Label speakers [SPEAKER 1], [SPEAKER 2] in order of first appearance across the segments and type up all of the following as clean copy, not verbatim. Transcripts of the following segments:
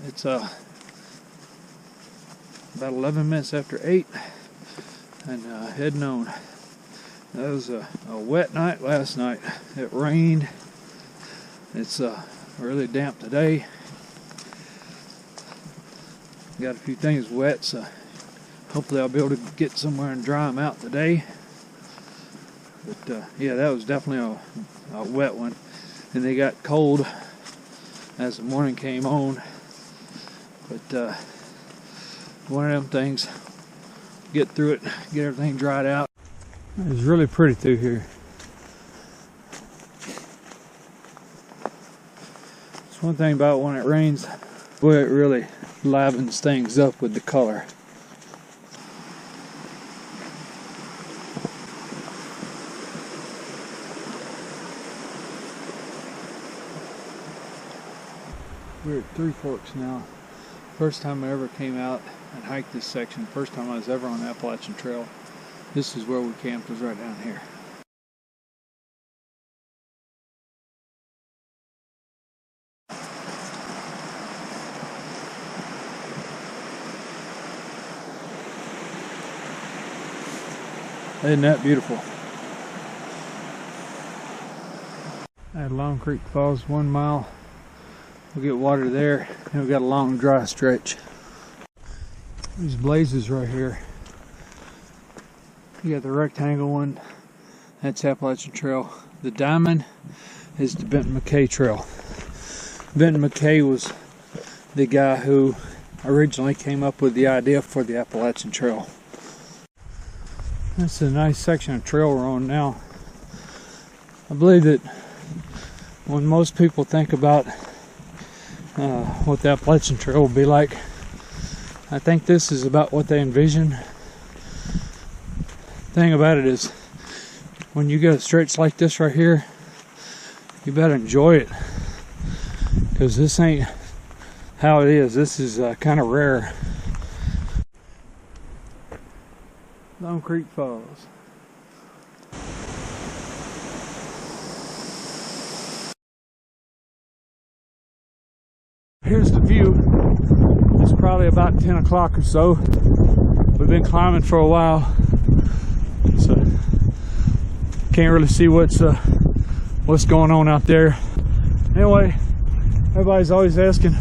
[SPEAKER 1] It's about 11 minutes after 8 and heading on. That was a wet night last night. It rained. It's really damp today. Got a few things wet, so hopefully I'll be able to get somewhere and dry them out today. But yeah, that was definitely a wet one. And they got cold as the morning came on. But one of them things, get through it, get everything dried out. It's really pretty through here. It's one thing about when it rains, boy, it really livens things up with the color. We're at Three Forks now. First time I ever came out and hiked this section. First time I was ever on the Appalachian Trail. This is where we camped, was right down here. Isn't that beautiful? At Long Creek Falls, 1 mile. We'll get water there, and we've got a long dry stretch. These blazes right here. You got the rectangle one, that's Appalachian Trail. The diamond is the Benton McKay Trail. Benton McKay was the guy who originally came up with the idea for the Appalachian Trail. That's a nice section of trail we're on now. I believe that when most people think about what the Appalachian Trail will be like, I think this is about what they envision. The thing about it is, when you get a stretch like this right here, you better enjoy it, because this ain't how it is. This is kind of rare. Long Creek Falls. Here's the view. It's probably about 10 o'clock or so. We've been climbing for a while, so can't really see what's going on out there. Anyway, everybody's always asking,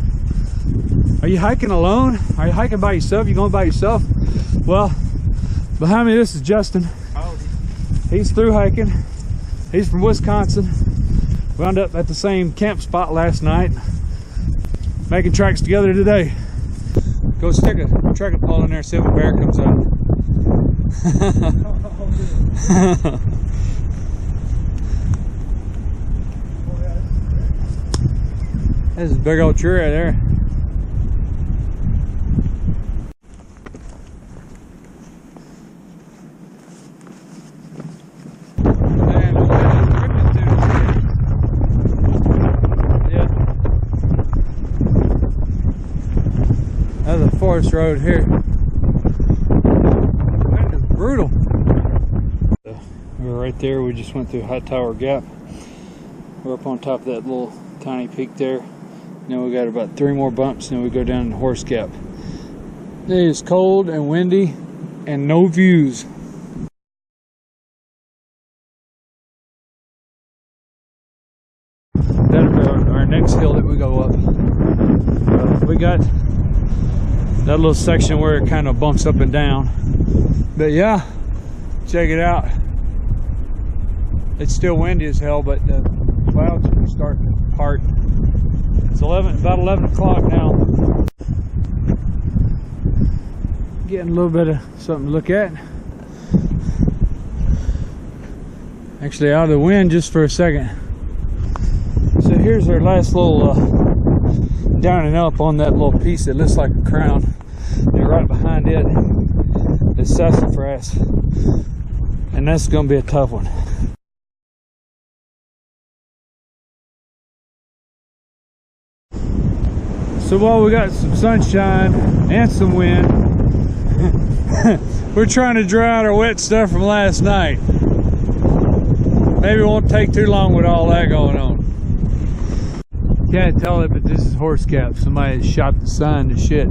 [SPEAKER 1] are you hiking alone? Are you hiking by yourself? You going by yourself? Well, behind me, this is Justin. He's through hiking. He's from Wisconsin. Wound up at the same camp spot last night, making tracks together today. Go stick a trekking pole in there, see if a bear comes up. There's a big old tree right there. That's a forest road here. That is brutal. We're right there. We just went through High Tower Gap. We're up on top of that little tiny peak there. Now we got about 3 more bumps, and then we go down to Horse Gap. It is cold and windy and no views. That'll be our next hill that we go up. We got that little section where it kind of bumps up and down. But yeah, check it out. It's still windy as hell, but the clouds are starting to part. It's about 11 o'clock now. Getting a little bit of something to look at. Actually out of the wind just for a second. So here's our last little down and up on that little piece that looks like a crown. And right behind it is sassafras. And that's going to be a tough one. So while we got some sunshine and some wind, we're trying to dry out our wet stuff from last night. Maybe it won't take too long with all that going on. Can't tell it, but this is Horse Gap. Somebody shot the sign to shit.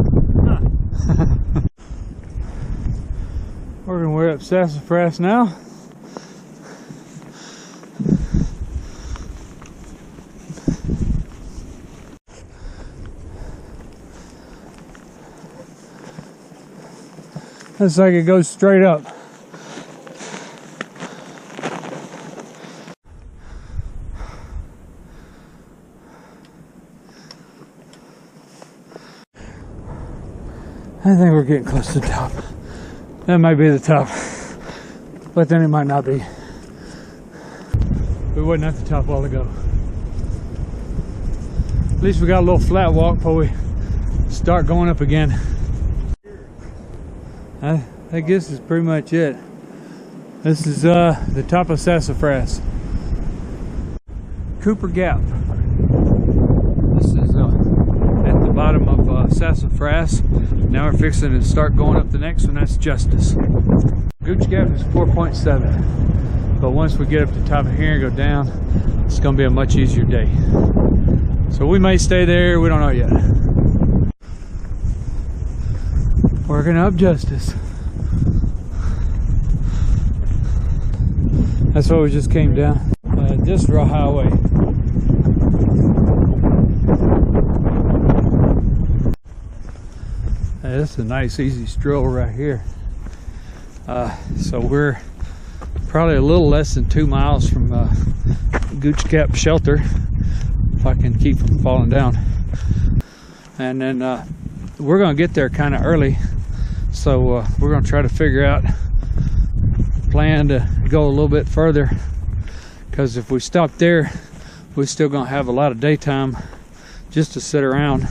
[SPEAKER 1] Working way up Sassafras now. Looks like it goes straight up. I think we're getting close to the top. That might be the top, but then it might not be. We wasn't at the top a while ago. At least we got a little flat walk before we start going up again. I guess is pretty much it. This is the top of Sassafras. Cooper Gap. This is at the bottom of Sassafras. Now we're fixing to start going up the next one. That's Justice. Gooch Gap is 4.7. But once we get up to the top of here and go down, it's going to be a much easier day. So we may stay there. We don't know yet. Working up Justice. That's what we just came down. This is raw highway. This is a nice easy stroll right here. So we're probably a little less than 2 miles from Gooch Gap shelter, if I can keep from falling down. And then we're gonna get there kind of early, so we're gonna try to figure out a plan to go a little bit further, because if we stop there, we're still gonna have a lot of daytime just to sit around.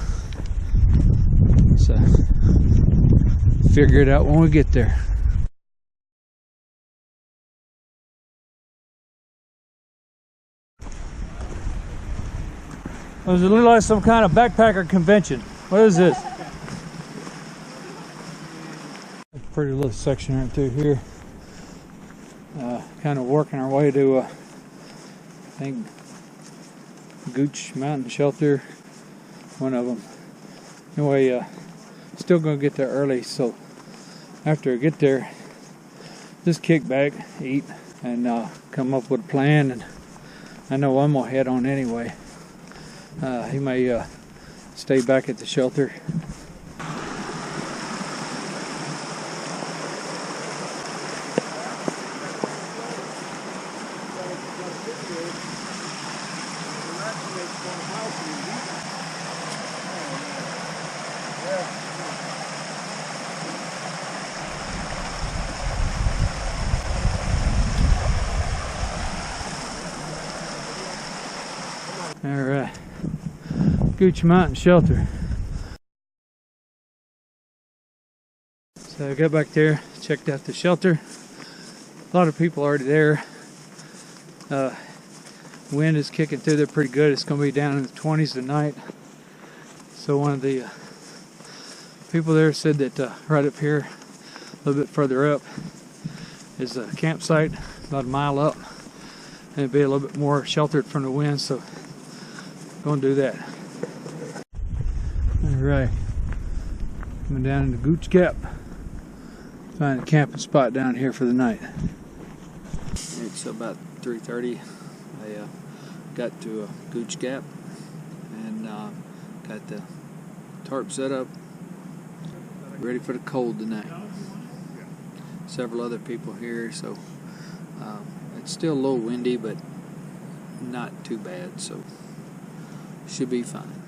[SPEAKER 1] So figure it out when we get there. Does it look like some kind of backpacker convention? What is this? A pretty little section right through here. Kind of working our way to, I think, Gooch Mountain Shelter, one of them. Anyway, still gonna get there early, so after I get there, just kick back, eat, and come up with a plan. And I know I'm gonna head on anyway. He may stay back at the shelter. All right. Gooch Mountain Shelter. So I got back there, checked out the shelter. A lot of people already there. Wind is kicking through there pretty good. It's going to be down in the 20s tonight. So one of the people there said that right up here, a little bit further up, is a campsite about a mile up, and it'd be a little bit more sheltered from the wind. So going to do that. Alright, coming down into Gooch Gap. Find a camping spot down here for the night. It's about 3:30. I got to Gooch Gap and got the tarp set up, ready for the cold tonight. Several other people here, so it's still a little windy, but not too bad, so should be fine.